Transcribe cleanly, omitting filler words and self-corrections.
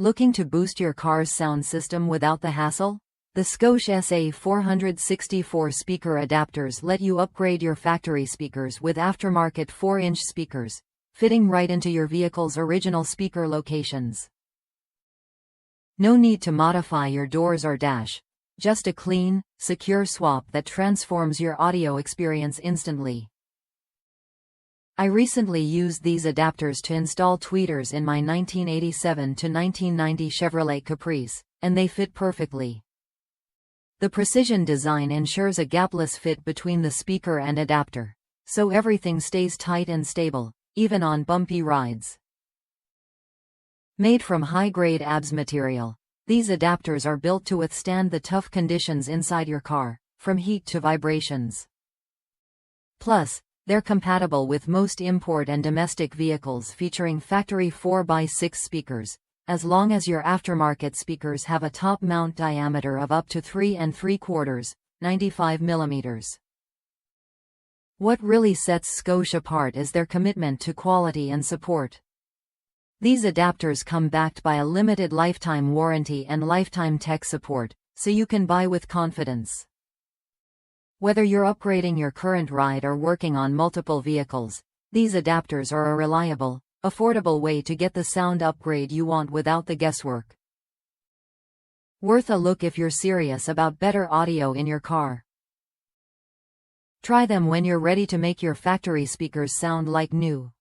Looking to boost your car's sound system without the hassle? The Scosche SA464 speaker adapters let you upgrade your factory speakers with aftermarket 4-inch speakers, fitting right into your vehicle's original speaker locations. No need to modify your doors or dash. Just a clean, secure swap that transforms your audio experience instantly. I recently used these adapters to install tweeters in my 1987 to 1990 Chevrolet Caprice, and they fit perfectly. The precision design ensures a gapless fit between the speaker and adapter, so everything stays tight and stable, even on bumpy rides. Made from high-grade ABS material, these adapters are built to withstand the tough conditions inside your car, from heat to vibrations. Plus, they're compatible with most import and domestic vehicles featuring factory 4x6 speakers, as long as your aftermarket speakers have a top mount diameter of up to 3 3/4, 95 mm. What really sets Scosche apart is their commitment to quality and support. These adapters come backed by a limited lifetime warranty and lifetime tech support, so you can buy with confidence. Whether you're upgrading your current ride or working on multiple vehicles, these adapters are a reliable, affordable way to get the sound upgrade you want without the guesswork. Worth a look if you're serious about better audio in your car. Try them when you're ready to make your factory speakers sound like new.